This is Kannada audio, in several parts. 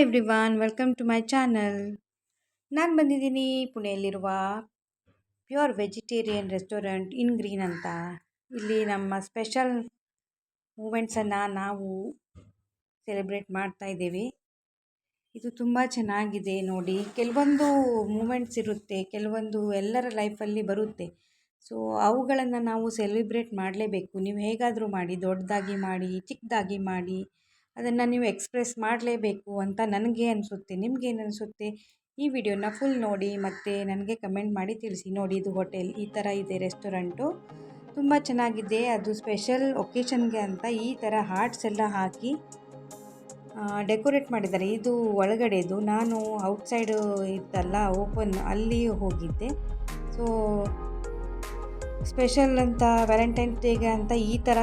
Everyone, welcome to my channel. ನಾನು ಬಂದಿದ್ದೀನಿ ಪುಣೆಯಲ್ಲಿರುವ pure vegetarian restaurant In Green ಅಂತ. ಇಲ್ಲಿ ನಮ್ಮ ಸ್ಪೆಷಲ್ ಮೂಮೆಂಟ್ಸನ್ನು ನಾವು ಸೆಲೆಬ್ರೇಟ್ ಮಾಡ್ತಾ ಇದ್ದೇವೆ. ಇದು ತುಂಬ ಚೆನ್ನಾಗಿದೆ ನೋಡಿ. ಕೆಲವೊಂದು ಮೂಮೆಂಟ್ಸ್ ಇರುತ್ತೆ, ಕೆಲವೊಂದು ಎಲ್ಲರ ಲೈಫಲ್ಲಿ ಬರುತ್ತೆ. ಸೊ ಅವುಗಳನ್ನು ನಾವು ಸೆಲೆಬ್ರೇಟ್ ಮಾಡಲೇಬೇಕು. ನೀವು ಹೇಗಾದರೂ ಮಾಡಿ, ದೊಡ್ಡದಾಗಿ ಮಾಡಿ, ಚಿಕ್ಕದಾಗಿ ಮಾಡಿ, ಅದನ್ನು ನೀವು ಎಕ್ಸ್ಪ್ರೆಸ್ ಮಾಡಲೇಬೇಕು ಅಂತ ನನಗೆ ಅನಿಸುತ್ತೆ. ನಿಮಗೇನು ಅನಿಸುತ್ತೆ? ಈ ವಿಡಿಯೋನ ಫುಲ್ ನೋಡಿ ಮತ್ತು ನನಗೆ ಕಮೆಂಟ್ ಮಾಡಿ ತಿಳಿಸಿ. ನೋಡಿ, ಇದು ಹೋಟೆಲ್ ಈ ಥರ ಇದೆ. ರೆಸ್ಟೋರೆಂಟು ತುಂಬ ಚೆನ್ನಾಗಿದೆ. ಅದು ಸ್ಪೆಷಲ್ ಒಕೇಶನ್ಗೆ ಅಂತ ಈ ಥರ ಹಾರ್ಟ್ಸ್ ಎಲ್ಲ ಹಾಕಿ ಡೆಕೋರೇಟ್ ಮಾಡಿದ್ದಾರೆ. ಇದು ಒಳಗಡೆದು. ನಾನು ಔಟ್ಸೈಡು ಇತ್ತಲ್ಲ ಓಪನ್, ಅಲ್ಲಿ ಹೋಗಿದ್ದೆ. ಸೊ ಸ್ಪೆಷಲ್ ಅಂತ ವ್ಯಾಲೆಂಟೈನ್ಸ್ ಡೇಗೆ ಅಂತ ಈ ಥರ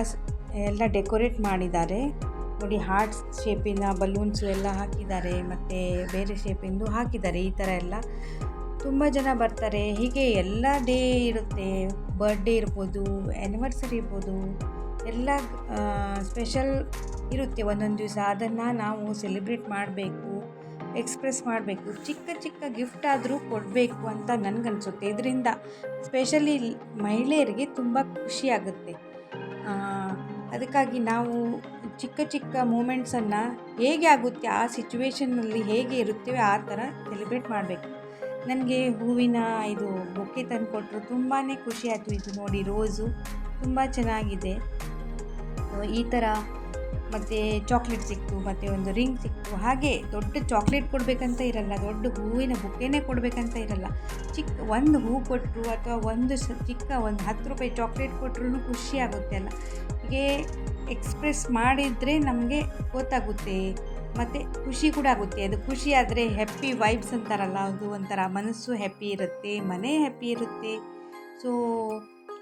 ಎಲ್ಲ ಡೆಕೋರೇಟ್ ಮಾಡಿದ್ದಾರೆ ನೋಡಿ. ಹಾರ್ಟ್ಸ್ ಶೇಪಿನ ಬಲೂನ್ಸು ಎಲ್ಲ ಹಾಕಿದ್ದಾರೆ ಮತ್ತು ಬೇರೆ ಶೇಪಿಂದು ಹಾಕಿದ್ದಾರೆ. ಈ ಥರ ಎಲ್ಲ ತುಂಬ ಜನ ಬರ್ತಾರೆ. ಹೀಗೆ ಎಲ್ಲ ಡೇ ಇರುತ್ತೆ. ಬರ್ಡೇ ಇರ್ಬೋದು, ಆ್ಯನಿವರ್ಸರಿ ಇರ್ಬೋದು, ಎಲ್ಲ ಸ್ಪೆಷಲ್ ಇರುತ್ತೆ ಒಂದೊಂದು ದಿವಸ. ಅದನ್ನು ನಾವು ಸೆಲೆಬ್ರೇಟ್ ಮಾಡಬೇಕು, ಎಕ್ಸ್ಪ್ರೆಸ್ ಮಾಡಬೇಕು. ಚಿಕ್ಕ ಚಿಕ್ಕ ಗಿಫ್ಟ್ ಆದರೂ ಕೊಡಬೇಕು ಅಂತ ನನಗನ್ಸುತ್ತೆ. ಇದರಿಂದ ಸ್ಪೆಷಲಿ ಮಹಿಳೆಯರಿಗೆ ತುಂಬ ಖುಷಿಯಾಗುತ್ತೆ. ಅದಕ್ಕಾಗಿ ನಾವು ಚಿಕ್ಕ ಚಿಕ್ಕ ಮೂಮೆಂಟ್ಸನ್ನು ಹೇಗೆ ಆಗುತ್ತೆ, ಆ ಸಿಚುವೇಷನ್ನಲ್ಲಿ ಹೇಗೆ ಇರುತ್ತೇವೆ ಆ ಥರ ಸೆಲೆಬ್ರೇಟ್ ಮಾಡಬೇಕು. ನನಗೆ ಹೂವಿನ ಇದು ಬೊಕ್ಕೆ ತಂದು ಕೊಟ್ಟರು, ತುಂಬಾ ಖುಷಿ ಆಯಿತು. ಇದು ನೋಡಿ, ರೋಸು ತುಂಬ ಚೆನ್ನಾಗಿದೆ. ಈ ಥರ ಮತ್ತು ಚಾಕ್ಲೇಟ್ ಸಿಕ್ತು, ಮತ್ತು ಒಂದು ರಿಂಗ್ ಸಿಕ್ತು. ಹಾಗೆ ದೊಡ್ಡ ಚಾಕ್ಲೇಟ್ ಕೊಡಬೇಕಂತ ಇರಲ್ಲ, ದೊಡ್ಡ ಹೂವಿನ ಬೊಕ್ಕೆನೇ ಕೊಡಬೇಕಂತ ಇರಲ್ಲ. ಚಿಕ್ಕ ಒಂದು ಹೂ ಕೊಟ್ಟರು ಅಥವಾ ಒಂದು ಚಿಕ್ಕ ಒಂದು 10 ರೂಪಾಯಿ ಚಾಕ್ಲೇಟ್ ಕೊಟ್ಟರು ಖುಷಿ ಆಗುತ್ತೆ ಅಲ್ಲ. ಹೀಗೆ ಎಕ್ಸ್ಪ್ರೆಸ್ ಮಾಡಿದರೆ ನಮಗೆ ಗೊತ್ತಾಗುತ್ತೆ ಮತ್ತು ಖುಷಿ ಕೂಡ ಆಗುತ್ತೆ. ಅದು ಖುಷಿ ಆದರೆ ಹ್ಯಾಪಿ ವೈಬ್ಸ್ ಅಂತಾರಲ್ಲ, ಅದು ಒಂಥರ ಮನಸ್ಸು ಹ್ಯಾಪಿ ಇರುತ್ತೆ, ಮನೆ ಹ್ಯಾಪಿ ಇರುತ್ತೆ. ಸೊ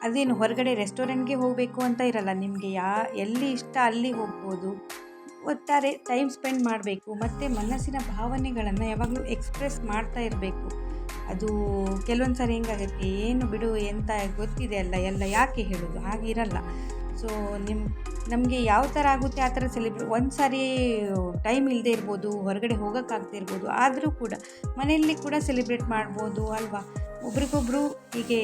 ಅದೇನು ಹೊರಗಡೆ ರೆಸ್ಟೋರೆಂಟ್ಗೆ ಹೋಗಬೇಕು ಅಂತ ಇರಲ್ಲ. ನಿಮಗೆ ಎಲ್ಲಿ ಇಷ್ಟ ಅಲ್ಲಿ ಹೋಗ್ಬೋದು. ಒಟ್ಟಾರೆ ಟೈಮ್ ಸ್ಪೆಂಡ್ ಮಾಡಬೇಕು ಮತ್ತು ಮನಸ್ಸಿನ ಭಾವನೆಗಳನ್ನು ಯಾವಾಗಲೂ ಎಕ್ಸ್ಪ್ರೆಸ್ ಮಾಡ್ತಾ ಇರಬೇಕು. ಅದು ಕೆಲವೊಂದು ಸಾರಿ ಹೆಂಗಾಗುತ್ತೆ, ಏನು ಬಿಡು ಎಂತ ಗೊತ್ತಿದೆ ಅಲ್ಲ, ಎಲ್ಲ ಯಾಕೆ ಹೇಳೋದು, ಹಾಗಿರಲ್ಲ. ಸೊ ನಮಗೆ ಯಾವ ಥರ ಆಗುತ್ತೆ ಆ ಥರ ಸೆಲೆಬ್ರೇಟ್. ಒಂದು ಸಾರಿ ಟೈಮ್ ಇಲ್ಲದೆ ಇರ್ಬೋದು, ಹೊರಗಡೆ ಹೋಗೋಕ್ಕಾಗದೇ ಇರ್ಬೋದು, ಆದರೂ ಕೂಡ ಮನೆಯಲ್ಲಿ ಕೂಡ ಸೆಲೆಬ್ರೇಟ್ ಮಾಡ್ಬೋದು ಅಲ್ವಾ. ಒಬ್ರಿಗೊಬ್ಬರು ಹೀಗೆ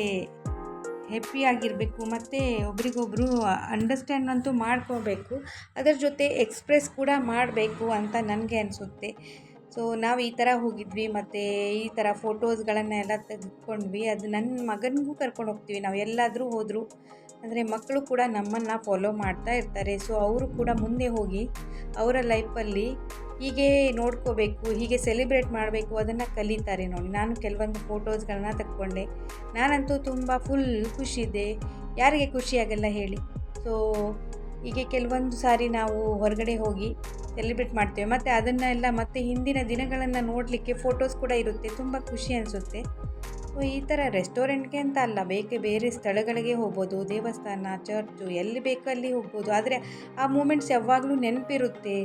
ಹ್ಯಾಪಿಯಾಗಿರಬೇಕು ಮತ್ತು ಒಬ್ರಿಗೊಬ್ಬರು ಅಂಡರ್ಸ್ಟ್ಯಾಂಡ್ ಅಂತೂ ಮಾಡ್ಕೋಬೇಕು. ಅದರ ಜೊತೆ ಎಕ್ಸ್ಪ್ರೆಸ್ ಕೂಡ ಮಾಡಬೇಕು ಅಂತ ನನಗೆ ಅನಿಸುತ್ತೆ. ಸೊ ನಾವು ಈ ಥರ ಹೋಗಿದ್ವಿ ಮತ್ತು ಈ ಥರ ಫೋಟೋಸ್ಗಳನ್ನೆಲ್ಲ ತೆಗೆದುಕೊಂಡ್ವಿ. ಅದು ನನ್ನ ಮಗನಿಗೂ ಕರ್ಕೊಂಡು ಹೋಗ್ತೀವಿ ನಾವು ಎಲ್ಲಾದರೂ ಹೋದರೂ. ಅಂದರೆ ಮಕ್ಕಳು ಕೂಡ ನಮ್ಮನ್ನು ಫಾಲೋ ಮಾಡ್ತಾ ಇರ್ತಾರೆ. ಸೊ ಅವರು ಕೂಡ ಮುಂದೆ ಹೋಗಿ ಅವರ ಲೈಫಲ್ಲಿ ಹೀಗೆ ನೋಡ್ಕೋಬೇಕು, ಹೀಗೆ ಸೆಲೆಬ್ರೇಟ್ ಮಾಡಬೇಕು, ಅದನ್ನು ಕಲಿತಾರೆ ನೋಡಿ. ನಾನು ಕೆಲವೊಂದು ಫೋಟೋಸ್ಗಳನ್ನ ತಗೊಂಡೆ. ನಾನಂತೂ ತುಂಬ ಫುಲ್ ಖುಷಿಯಿದೆ. ಯಾರಿಗೆ ಖುಷಿಯಾಗಲ್ಲ ಹೇಳಿ. ಸೊ ಹೀಗೆ ಕೆಲವೊಂದು ಸಾರಿ ನಾವು ಹೊರಗಡೆ ಹೋಗಿ ಸೆಲೆಬ್ರೇಟ್ ಮಾಡ್ತೇವೆ ಮತ್ತು ಅದನ್ನೆಲ್ಲ ಮತ್ತೆ ಹಿಂದಿನ ದಿನಗಳನ್ನು ನೋಡಲಿಕ್ಕೆ ಫೋಟೋಸ್ ಕೂಡ ಇರುತ್ತೆ. ತುಂಬ ಖುಷಿ ಅನಿಸುತ್ತೆ. ಸೊ ಈ ಥರ ರೆಸ್ಟೋರೆಂಟ್ಗೆ ಅಂತ ಅಲ್ಲ, ಬೇರೆ ಸ್ಥಳಗಳಿಗೆ ಹೋಗ್ಬೋದು, ದೇವಸ್ಥಾನ, ಚರ್ಚು, ಎಲ್ಲಿ ಬೇಕೋ ಅಲ್ಲಿ ಹೋಗ್ಬೋದು. ಆದರೆ ಆ ಮೂಮೆಂಟ್ಸ್ ಯಾವಾಗಲೂ ನೆನಪಿರುತ್ತೆ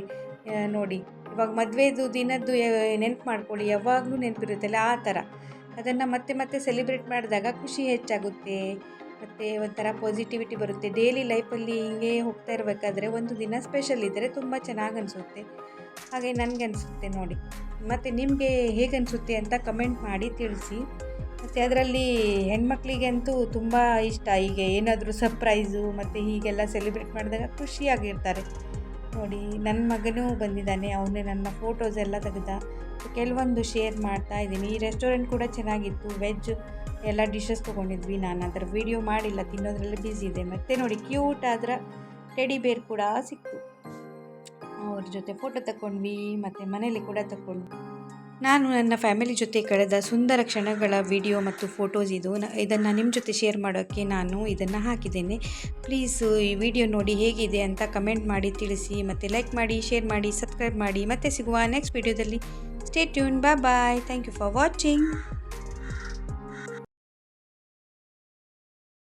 ನೋಡಿ. ಇವಾಗ ಮದುವೆದು ದಿನದ್ದು ನೆನಪು ಮಾಡ್ಕೊಳ್ಳಿ, ಯಾವಾಗಲೂ ನೆನಪಿರುತ್ತಲ್ಲ ಆ ಥರ. ಅದನ್ನು ಮತ್ತೆ ಮತ್ತೆ ಸೆಲೆಬ್ರೇಟ್ ಮಾಡಿದಾಗ ಖುಷಿ ಹೆಚ್ಚಾಗುತ್ತೆ ಮತ್ತು ಒಂಥರ ಪಾಸಿಟಿವಿಟಿ ಬರುತ್ತೆ. ಡೈಲಿ ಲೈಫಲ್ಲಿ ಹಿಂಗೆ ಹೋಗ್ತಾ ಇರಬೇಕಾದ್ರೆ ಒಂದು ದಿನ ಸ್ಪೆಷಲ್ ಇದ್ದರೆ ತುಂಬ ಚೆನ್ನಾಗಿ ಅನಿಸುತ್ತೆ. ಹಾಗೆ ನನಗೆ ಅನಿಸುತ್ತೆ ನೋಡಿ. ಮತ್ತು ನಿಮಗೆ ಹೇಗೆ ಅನಿಸುತ್ತೆ ಅಂತ ಕಮೆಂಟ್ ಮಾಡಿ ತಿಳಿಸಿ. ಮತ್ತು ಅದರಲ್ಲಿ ಹೆಣ್ಮಕ್ಳಿಗಂತೂ ತುಂಬ ಇಷ್ಟ. ಹೀಗೆ ಏನಾದರೂ ಸರ್ಪ್ರೈಸು ಮತ್ತು ಹೀಗೆಲ್ಲ ಸೆಲೆಬ್ರೇಟ್ ಮಾಡಿದಾಗ ಖುಷಿಯಾಗಿರ್ತಾರೆ ನೋಡಿ. ನನ್ನ ಮಗನೂ ಬಂದಿದ್ದಾನೆ, ಅವನೇ ನನ್ನ ಫೋಟೋಸ್ ಎಲ್ಲ ತೆಗೆದ. ಕೆಲವೊಂದು ಶೇರ್ ಮಾಡ್ತಾ ಇದ್ದೀನಿ. ಈ ರೆಸ್ಟೋರೆಂಟ್ ಕೂಡ ಚೆನ್ನಾಗಿತ್ತು. ವೆಜ್ ಎಲ್ಲ ಡಿಶಸ್ ತೊಗೊಂಡಿದ್ವಿ. ನಾನು ಅದರ ವೀಡಿಯೋ ಮಾಡಿಲ್ಲ, ತಿನ್ನೋದ್ರಲ್ಲಿ ಬ್ಯುಸಿ ಇದೆ. ಮತ್ತು ನೋಡಿ, ಕ್ಯೂಟ್ ಆದ್ರೆ ಟೆಡಿ ಬೇರ್ ಕೂಡ ಸಿಕ್ತು. ಅವ್ರ ಜೊತೆ ಫೋಟೋ ತಗೊಂಡ್ವಿ ಮತ್ತು ಮನೇಲಿ ಕೂಡ ತಗೊಂಡ್ವಿ. ನಾನು ನನ್ನ ಫ್ಯಾಮಿಲಿ ಜೊತೆ ಕಳೆದ ಸುಂದರ ಕ್ಷಣಗಳ ವಿಡಿಯೋ ಮತ್ತು ಫೋಟೋಸ್ ಇದನ್ನು ನಿಮ್ಮ ಜೊತೆ ಶೇರ್ ಮಾಡೋಕ್ಕೆ ನಾನು ಇದನ್ನು ಹಾಕಿದ್ದೇನೆ. ಪ್ಲೀಸ್ ಈ ವಿಡಿಯೋ ನೋಡಿ ಹೇಗಿದೆ ಅಂತ ಕಮೆಂಟ್ ಮಾಡಿ ತಿಳಿಸಿ. ಮತ್ತು ಲೈಕ್ ಮಾಡಿ, ಶೇರ್ ಮಾಡಿ, ಸಬ್ಸ್ಕ್ರೈಬ್ ಮಾಡಿ. ಮತ್ತೆ ಸಿಗುವ ನೆಕ್ಸ್ಟ್ ವಿಡಿಯೋದಲ್ಲಿ. Stay tune. Bye. Thank you for watching.